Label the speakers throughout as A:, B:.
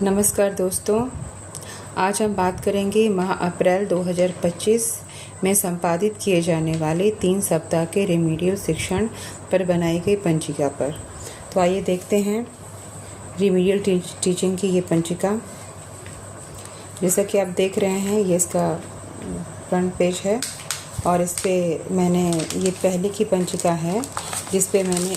A: नमस्कार दोस्तों, आज हम बात करेंगे माह अप्रैल 2025 में संपादित किए जाने वाले 3 सप्ताह के रेमेडियल शिक्षण पर बनाई गई पंचिका पर। तो आइए देखते हैं रेमेडियल टीचिंग की ये पंचिका। जैसा कि आप देख रहे हैं, ये इसका फ्रंट पेज है और इस पे मैंने ये पहले की पंचिका है जिस पे मैंने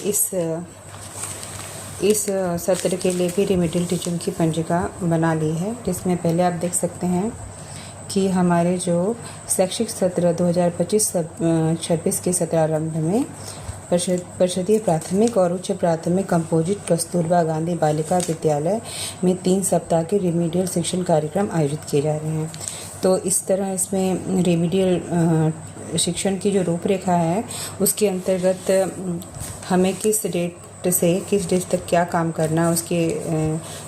A: इस सत्र के लिए भी रेमेडियल टीचिंग की पंचिका बना ली है, जिसमें पहले आप देख सकते हैं कि हमारे जो शैक्षिक सत्र 2025-26 के सत्रारंभ में परिषदीय प्राथमिक और उच्च प्राथमिक कंपोजिट कस्तूरबा गांधी बालिका विद्यालय में 3 सप्ताह के रेमेडियल शिक्षण कार्यक्रम आयोजित किए जा रहे हैं। तो इस तरह इसमें रेमेडियल शिक्षण की जो रूपरेखा है उसके अंतर्गत हमें किस डेट तक क्या काम करना है उसके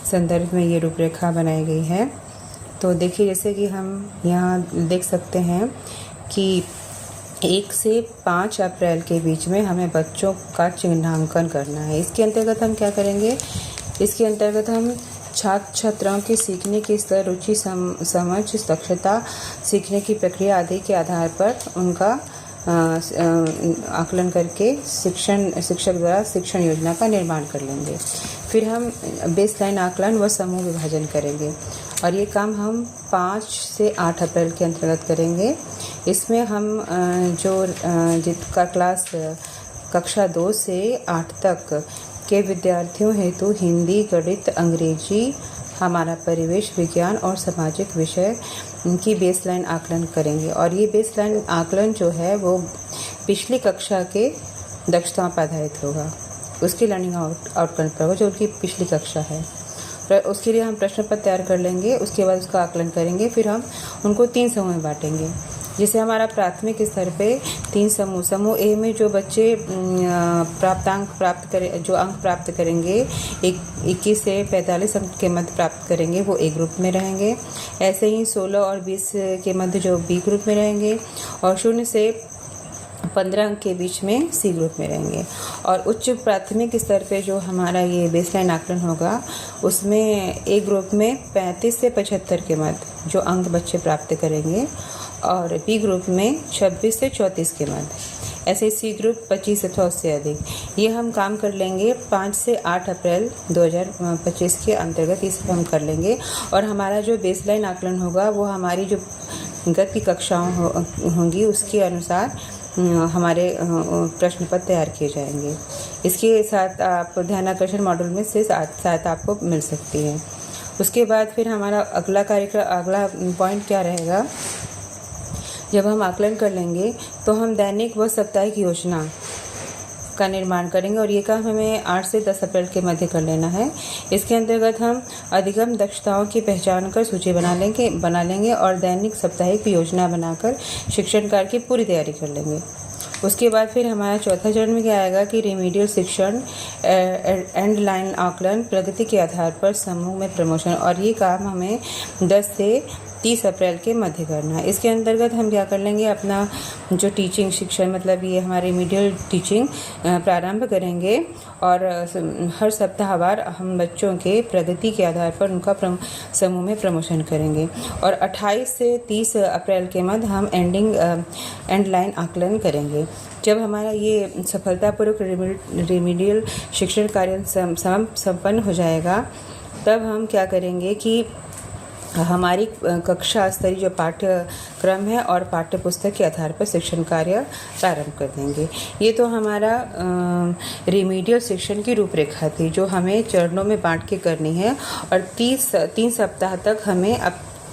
A: संदर्भ में ये रूपरेखा बनाई गई है। तो देखिए, जैसे कि हम यहाँ देख सकते हैं कि 1 से 5 अप्रैल के बीच में हमें बच्चों का चिन्हांकन करना है। इसके अंतर्गत हम क्या करेंगे? इसके अंतर्गत हम छात्र छात्राओं के सीखने के स्तर, रुचि, समझ, दक्षता, सीखने की प्रक्रिया आदि के आधार पर उनका आकलन करके शिक्षक द्वारा शिक्षण योजना का निर्माण कर लेंगे। फिर हम बेसलाइन आकलन व समूह विभाजन करेंगे और ये काम हम 5 से 8 अप्रैल के अंतर्गत करेंगे। इसमें हम जिसका क्लास कक्षा 2 से 8 तक के विद्यार्थियों हेतु हिंदी, गणित, अंग्रेजी, हमारा परिवेश विज्ञान और सामाजिक विषय की बेसलाइन आकलन करेंगे। और ये बेसलाइन आकलन जो है वो पिछली कक्षा के दक्षताओं पर आधारित होगा, उसकी लर्निंग आउटकम पर होगा जो उनकी पिछली कक्षा है। उसके लिए हम प्रश्न पत्र तैयार कर लेंगे, उसके बाद उसका आकलन करेंगे। फिर हम उनको 3 समूह में बांटेंगे। जिसे हमारा प्राथमिक स्तर पे 3 समूह ए में जो बच्चे जो अंक प्राप्त करेंगे 21 से 45 अंक के मध्य प्राप्त करेंगे वो ए ग्रुप में रहेंगे। ऐसे ही 16 और 20 के मध्य जो बी ग्रुप में रहेंगे और 0 से 15 अंक के बीच में सी ग्रुप में रहेंगे। और उच्च प्राथमिक स्तर पे जो हमारा ये बेसलाइन आकलन होगा उसमें ए ग्रुप में 35 से 75 के मध्य जो अंक बच्चे प्राप्त करेंगे और बी ग्रुप में 26 से 34 के मध्य। ऐसे सी ग्रुप 25 अथवा उससे अधिक। ये हम काम कर लेंगे 5 से 8 अप्रैल 2025 के अंतर्गत इसे हम कर लेंगे। और हमारा जो बेसलाइन आकलन होगा वो हमारी जो गत की कक्षाओं होंगी उसके अनुसार हमारे प्रश्न पत्र तैयार किए जाएंगे। इसके साथ आप ध्यानाकर्षण मॉड्यूल में से सहायता आपको मिल सकती है। उसके बाद फिर हमारा अगला पॉइंट क्या रहेगा? जब हम आकलन कर लेंगे तो हम दैनिक व साप्ताहिक योजना का निर्माण करेंगे और ये काम हमें 8 से 10 अप्रैल के मध्य कर लेना है। इसके अंतर्गत हम अधिगम दक्षताओं की पहचान कर सूची बना लेंगे और दैनिक साप्ताहिक योजना बनाकर शिक्षण कार्य की पूरी तैयारी कर लेंगे। उसके बाद फिर हमारा चौथा चरण में क्या आएगा कि रेमेडियल शिक्षण एंड लाइन आकलन, प्रगति के आधार पर समूह में प्रमोशन, और ये काम हमें 10 से 30 अप्रैल के मध्य करना है। इसके अंतर्गत हम क्या कर लेंगे? अपना जो टीचिंग शिक्षण मतलब ये हमारे रेमेडियल टीचिंग प्रारंभ करेंगे और हर सप्ताहवार हम बच्चों के प्रगति के आधार पर उनका समूह में प्रमोशन करेंगे। और 28 से 30 अप्रैल के मध्य हम एंड लाइन आकलन करेंगे। जब हमारा ये सफलतापूर्वक रेमेडियल शिक्षण कार्य संपन्न हो जाएगा तब हम क्या करेंगे कि हमारी कक्षा स्तरीय जो पाठ्यक्रम है और पाठ्य पुस्तक के आधार पर शिक्षण कार्य प्रारंभ कर देंगे। ये तो हमारा रेमेडियल शिक्षण की रूपरेखा थी जो हमें चरणों में बांट के करनी है और 3 सप्ताह तक हमें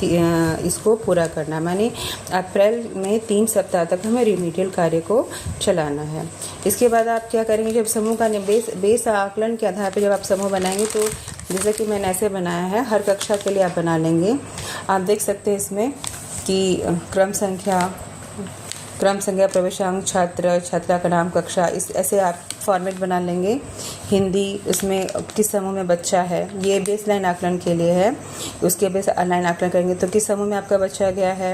A: इसको पूरा करना, माने अप्रैल में 3 सप्ताह तक हमें रेमेडियल कार्य को चलाना है। इसके बाद आप क्या करेंगे? जब समूह का बेस आकलन के आधार पर जब आप समूह बनाएंगे तो जैसे कि मैंने ऐसे बनाया है, हर कक्षा के लिए आप बना लेंगे। आप देख सकते हैं इसमें कि क्रम संख्या, प्रवेशांक, छात्रा का नाम, कक्षा, इस ऐसे आप फॉर्मेट बना लेंगे। हिंदी, उसमें किस समूह में बच्चा है, ये बेसलाइन आकलन के लिए है। उसके बेस लाइन आकलन करेंगे तो किस समूह में आपका बच्चा गया है,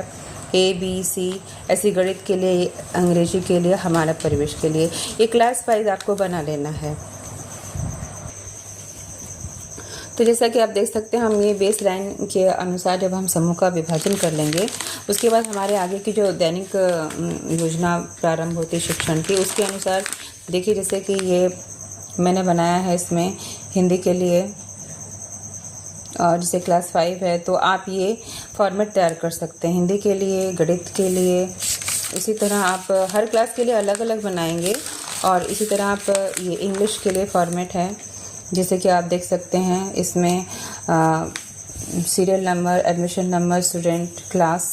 A: ए, बी, सी। ऐसी गणित के लिए, अंग्रेजी के लिए, हमारा परिवेश के लिए। ये क्लास वाइज आपको बना लेना है। तो जैसा कि आप देख सकते हैं, हम ये बेस लाइन के अनुसार जब हम समूह का विभाजन कर लेंगे, उसके बाद हमारे आगे की जो दैनिक योजना प्रारंभ होती है शिक्षण की, उसके अनुसार देखिए, जैसे कि ये मैंने बनाया है इसमें हिंदी के लिए, और जैसे क्लास 5 है तो आप ये फॉर्मेट तैयार कर सकते हैं हिंदी के लिए, गणित के लिए। इसी तरह आप हर क्लास के लिए अलग अलग बनाएंगे। और इसी तरह आप ये इंग्लिश के लिए फॉर्मेट है, जैसे कि आप देख सकते हैं इसमें serial number, admission number, student, class,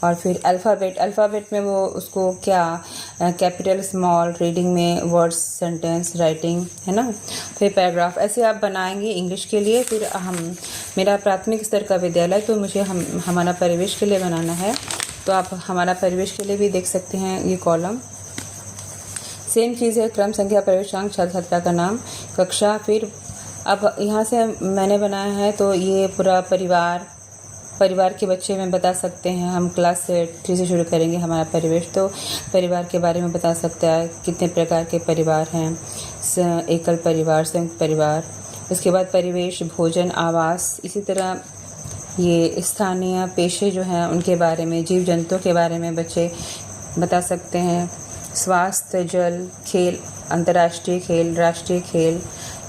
A: और फिर अल्फ़ाबेट में वो उसको क्या कैपिटल, स्मॉल, रीडिंग में वर्ड्स, सेंटेंस, राइटिंग, है ना, फिर पैराग्राफ, ऐसे आप बनाएंगे इंग्लिश के लिए। फिर मेरा प्राथमिक स्तर का विद्यालय, तो मुझे हमारा परिवेश के लिए बनाना है, तो आप हमारा परिवेश के लिए भी देख सकते हैं ये कॉलम। सेम चीज़ है, क्रम, संख्या, प्रवेशांक, छात्र छात्रा का नाम, कक्षा। फिर अब यहाँ से मैंने बनाया है तो ये पूरा परिवार के बच्चे में बता सकते हैं। हम क्लास 3 से शुरू करेंगे हमारा परिवेश, तो परिवार के बारे में बता सकता है, कितने प्रकार के परिवार हैं, एकल परिवार, संयुक्त परिवार। उसके बाद परिवेश, भोजन, आवास। इसी तरह ये स्थानीय पेशे जो हैं उनके बारे में, जीव जंतुओं के बारे में बच्चे बता सकते हैं। स्वास्थ्य, जल, खेल, अंतर्राष्ट्रीय खेल, राष्ट्रीय खेल,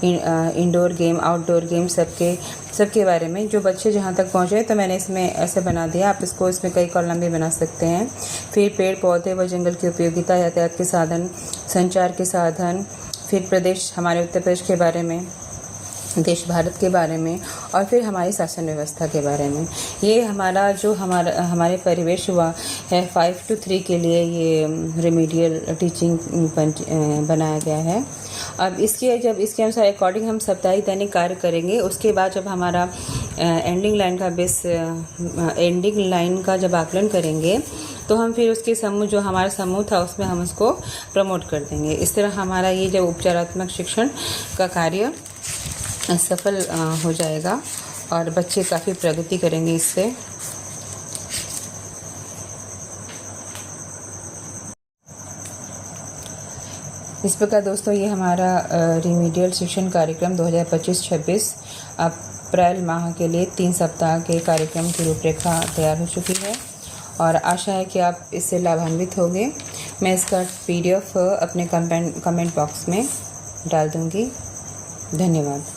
A: इंडोर गेम, आउटडोर गेम, सबके बारे में जो बच्चे जहाँ तक पहुँचे, तो मैंने इसमें ऐसे बना दिया। आप इसको इसमें कई कॉलम भी बना सकते हैं। फिर पेड़ पौधे व जंगल की उपयोगिता, यातायात के साधन, संचार के साधन, फिर प्रदेश, हमारे उत्तर प्रदेश के बारे में, देश भारत के बारे में, और फिर हमारी शासन व्यवस्था के बारे में। ये हमारे परिवेश हुआ है 5 to 3 के लिए ये रेमेडियल टीचिंग बनाया गया है। अब जब इसके अनुसार अकॉर्डिंग हम साप्ताहिक दैनिक कार्य करेंगे, उसके बाद जब हमारा एंडिंग लाइन का जब आकलन करेंगे, तो हम फिर उसके समूह, जो हमारा समूह था उसमें हम उसको प्रमोट कर देंगे। इस तरह हमारा ये जब उपचारात्मक शिक्षण का कार्य सफल हो जाएगा और बच्चे काफ़ी प्रगति करेंगे इससे। इस प्रकार दोस्तों, ये हमारा रिमीडियल शिक्षण कार्यक्रम 2025-26 अप्रैल माह के लिए 3 सप्ताह के कार्यक्रम की रूपरेखा तैयार हो चुकी है, और आशा है कि आप इससे लाभान्वित होंगे। मैं इसका PDF अपने कमेंट बॉक्स में डाल दूँगी। धन्यवाद।